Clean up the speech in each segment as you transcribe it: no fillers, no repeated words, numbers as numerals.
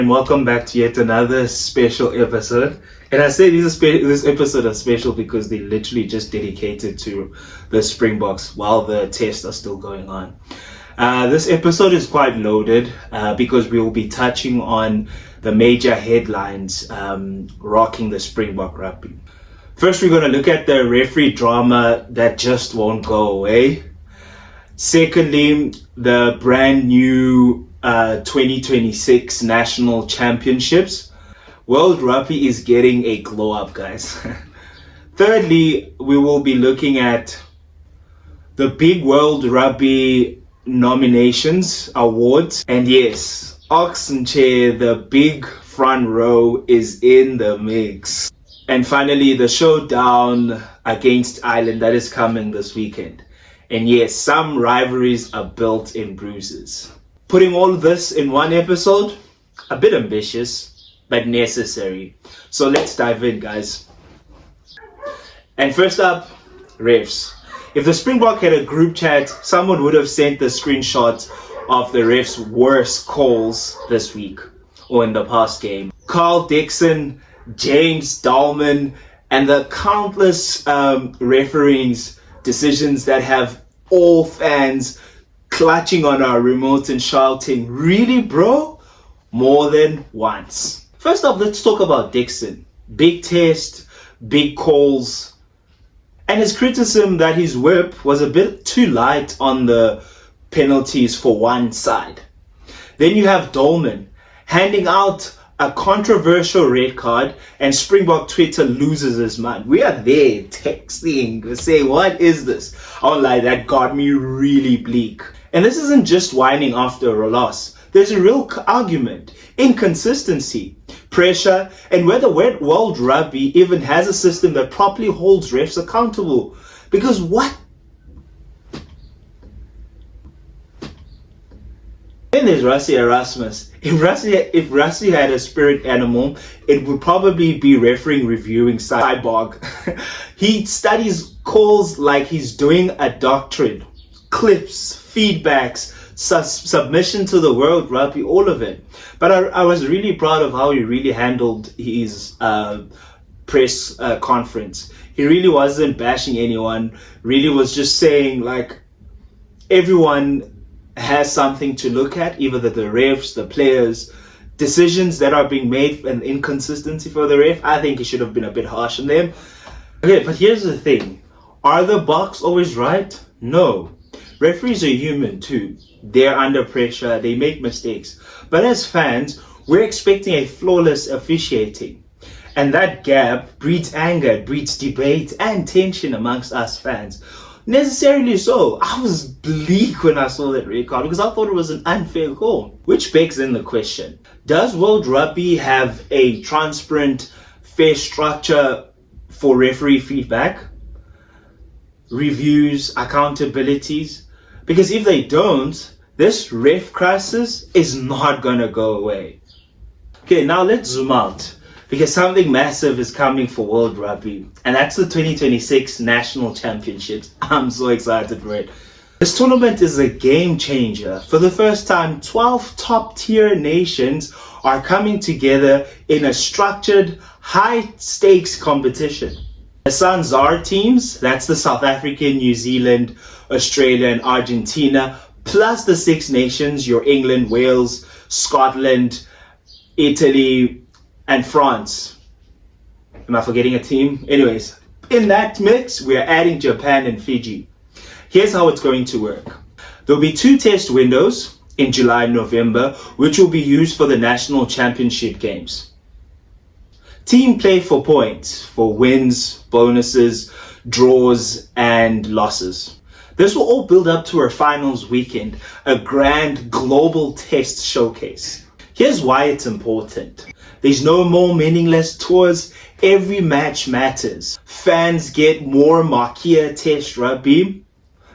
And welcome back to yet another special episode. And I say this episode is special because they literally just dedicated to the Springboks while the tests are still going on. This episode is quite loaded because we will be touching on the major headlines rocking the Springbok rugby. First, we're going to look at the referee drama that just won't go away. Secondly, the brand new 2026 national championships. World Rugby is getting a glow up, guys. Thirdly, we will be looking at the big World Rugby nominations, awards. And yes, Ox Nche, the big front row, is in the mix. And finally, the showdown against Ireland that is coming this weekend. And yes, some rivalries are built in bruises. Putting all of this in one episode, a bit ambitious, but necessary. So let's dive in, guys. And first up, refs. If the Springbok had a group chat, someone would have sent the screenshot of the refs' worst calls this week or in the past game. Carl Dickson, James Doleman, and the countless referee's decisions that have all fans clutching on our remote and shouting, "Really, bro?" more than once. First up, let's talk about Dickson. Big test, big calls, and his criticism that his whip was a bit too light on the penalties for one side. Then you have Doleman handing out a controversial red card, and Springbok Twitter loses his mind. We are there texting, saying, "What is this?" I won't lie, that got me really bleak. And this isn't just whining after a loss. There's a real argument, inconsistency, pressure, and whether World Rugby even has a system that properly holds refs accountable. Because what? Then there's Rassie Erasmus. If Rassie had a spirit animal, it would probably be refereeing, reviewing, cyborg. He studies calls like he's doing a doctorate. Clips, feedbacks, submission to the World Rugby, all of it. But I was really proud of how he really handled his press conference. He really wasn't bashing anyone, really was just saying like everyone has something to look at, either the refs, the players, decisions that are being made, and inconsistency for the ref. I think he should have been a bit harsh on them. Okay, but here's the thing. Are the Boks always right? No. Referees are human too. They're under pressure, they make mistakes. But as fans, we're expecting a flawless officiating. And that gap breeds anger, it breeds debate and tension amongst us fans. Necessarily so. I was bleak when I saw that red card because I thought it was an unfair call. Which begs in the question, does World Rugby have a transparent, fair structure for referee feedback, reviews, accountabilities? Because if they don't, this ref crisis is not going to go away. Okay, now let's zoom out. Because something massive is coming for World Rugby, and that's the 2026 National Championships. I'm so excited for it. This tournament is a game changer. For the first time, 12 top-tier nations are coming together in a structured, high-stakes competition. The San Zar teams, that's the South African, New Zealand, Australia, and Argentina, plus the Six Nations, your England, Wales, Scotland, Italy, and France. Am I forgetting a team? Anyways, in that mix, we're adding Japan and Fiji. Here's how it's going to work. There'll be 2 test windows in July and November, which will be used for the national championship games. Team play for points, for wins, bonuses, draws, and losses. This will all build up to our finals weekend, a grand global test showcase. Here's why it's important. There's no more meaningless tours. Every match matters. Fans get more marquee test rugby.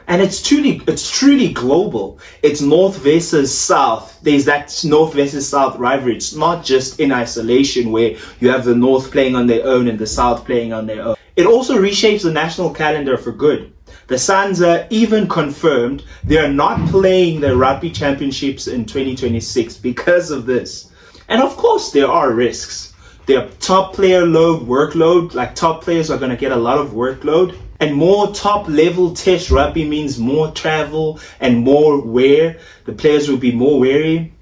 And it's truly global. It's North versus South. There's that North versus South rivalry. It's not just in isolation where you have the North playing on their own and the South playing on their own. It also reshapes the national calendar for good. The Suns are even confirmed they are not playing the Rugby Championships in 2026 because of this. And of course, there are risks. Their top player workload, like top players are going to get a lot of workload. And more top level test rugby means more travel and more wear. The players will be more wary.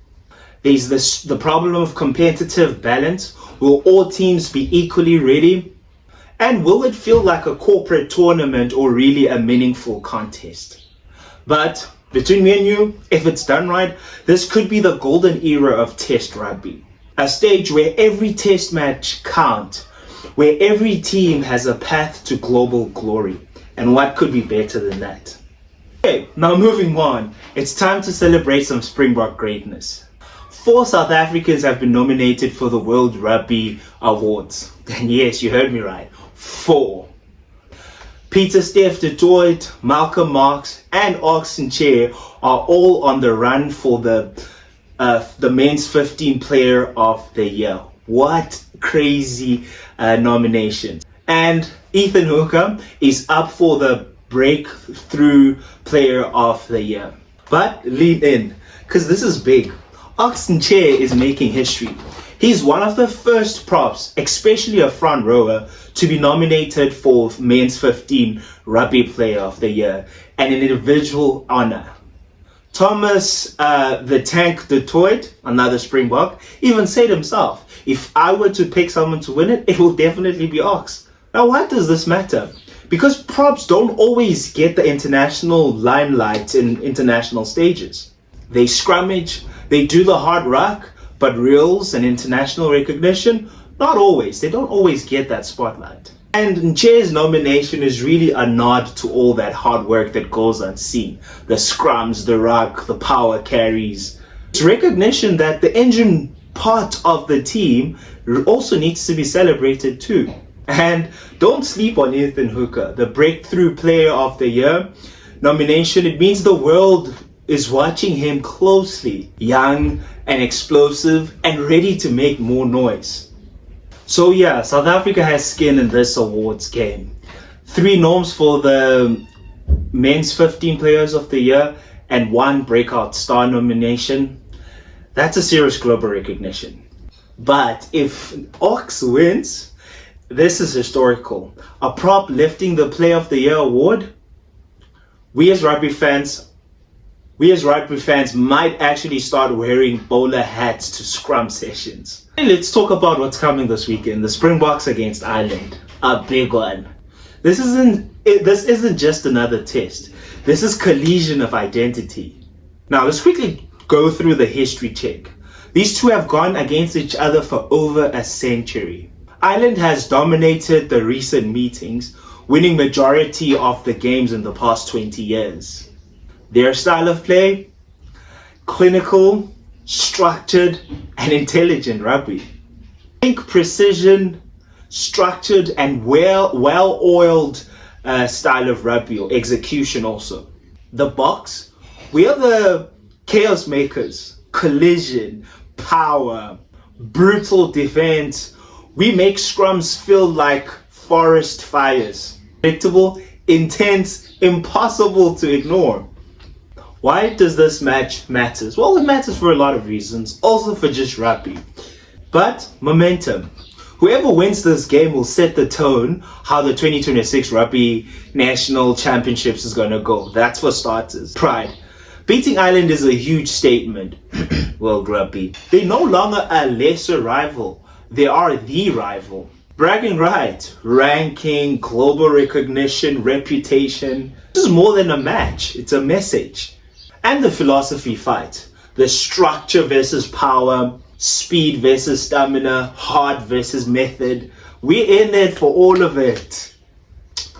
There's the problem of competitive balance. Will all teams be equally ready? And will it feel like a corporate tournament or really a meaningful contest? But between me and you, if it's done right, this could be the golden era of test rugby. A stage where every test match counts, where every team has a path to global glory. And what could be better than that? Okay, now moving on. It's time to celebrate some Springbok greatness. 4 South Africans have been nominated for the World Rugby Awards. And yes, you heard me right. 4. Peter Steph du Toit, Malcolm Marx, and Ox Nche are all on the run for the men's 15 player of the year. What crazy nomination. And Ethan Hooker is up for the breakthrough player of the year. But lean in, because this is big. Ox Nche is making history. He's one of the first props, especially a front rower, to be nominated for men's 15 rugby player of the year, and an individual honor. Thomas the Tank du Toit, another Springbok, even said himself, if I were to pick someone to win it, it will definitely be Ox. Now, why does this matter? Because props don't always get the international limelight in international stages. They scrummage, they do the hard rock, but reels and international recognition, not always. They don't always get that spotlight. And Nche's nomination is really a nod to all that hard work that goes unseen. The scrums, the ruck, the power carries. It's recognition that the engine part of the team also needs to be celebrated too. And don't sleep on Ethan Hooker, the breakthrough player of the year nomination. It means the world is watching him closely. Young and explosive and ready to make more noise. So yeah, South Africa has skin in this awards game. 3 norms for the men's 15 players of the year and 1 breakout star nomination. That's a serious global recognition. But if Ox wins, this is historical. A prop lifting the Player of the Year award. We as rugby fans might actually start wearing bowler hats to scrum sessions. Let's talk about what's coming this weekend. The Springboks against Ireland. A big one. This isn't just another test. This is collision of identity. Now let's quickly go through the history check. These two have gone against each other for over a century. Ireland has dominated the recent meetings, winning majority of the games in the past 20 years. Their style of play, clinical, structured, and intelligent rugby. Think precision, structured, and well-oiled style of rugby, or execution also. The Boks, we are the chaos makers. Collision, power, brutal defense. We make scrums feel like forest fires. Predictable, intense, impossible to ignore. Why does this match matter? Well, it matters for a lot of reasons, also for just rugby. But momentum. Whoever wins this game will set the tone how the 2026 Rugby National Championships is going to go. That's for starters. Pride. Beating Ireland is a huge statement. World Rugby. They're no longer a lesser rival. They are the rival. Bragging right. Ranking, global recognition, reputation. This is more than a match. It's a message. And the philosophy fight. The structure versus power. Speed versus stamina. Heart versus method. We're in it for all of it.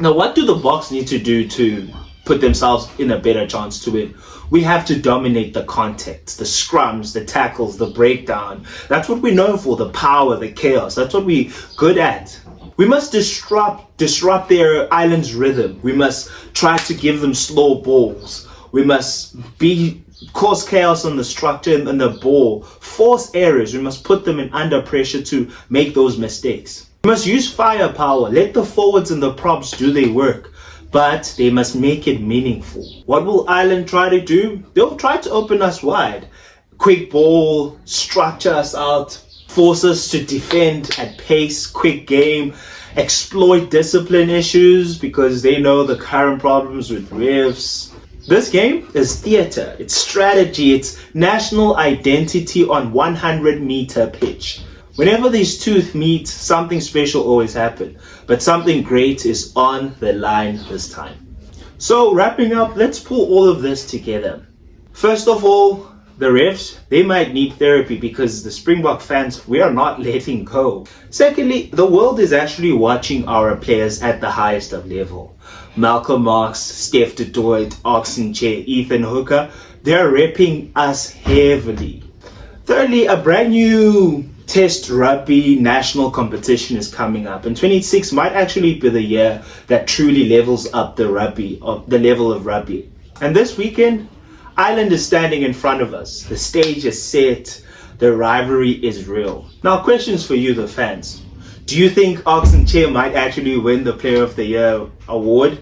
Now, what do the Boks need to do to put themselves in a better chance to win? We have to dominate the context, the scrums, the tackles, the breakdown. That's what we're known for, the power, the chaos. That's what we're good at. We must disrupt their island's rhythm. We must try to give them slow balls. We must cause chaos on the structure and the ball. Force errors. We must put them in under pressure to make those mistakes. We must use firepower. Let the forwards and the props do their work. But they must make it meaningful. What will Ireland try to do? They'll try to open us wide. quick ball, structure us out, force us to defend at pace, quick game, exploit discipline issues because they know the current problems with refs. This game is theater, it's strategy, it's national identity on 100-meter pitch. Whenever these two meet, something special always happens, but something great is on the line this time. So wrapping up, let's pull all of this together. First of all, the refs, they might need therapy because the Springbok fans, we are not letting go. Secondly, the world is actually watching our players at the highest of level. Malcolm Marx, Steph de Dooidt, Ox Nche, Ethan Hooker, they're repping us heavily. Thirdly, a brand new Test rugby national competition is coming up, and 26 might actually be the year that truly levels up the level of rugby. And this weekend, Ireland is standing in front of us. The stage is set. The rivalry is real. Now, questions for you, the fans. Do you think Ox Nche might actually win the Player of the Year award?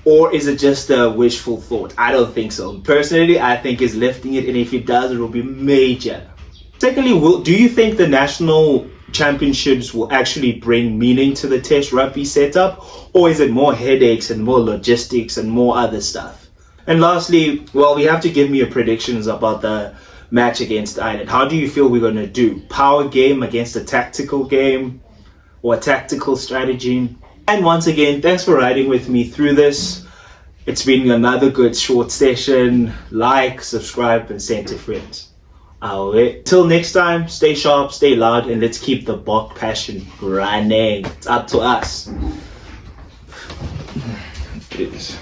Or is it just a wishful thought? I don't think so. Personally, I think he's lifting it, and if he does, it will be major. Secondly, do you think the national championships will actually bring meaning to the Test rugby setup? Or is it more headaches and more logistics and more other stuff? And lastly, well, we have to give me your predictions about the match against Ireland. How do you feel we're going to do? Power game against a tactical game or a tactical strategy? And once again, thanks for riding with me through this. It's been another good short session. Like, subscribe, and send to friends. Till next time, stay sharp, stay loud, and let's keep the Bok passion running. It's up to us. It is.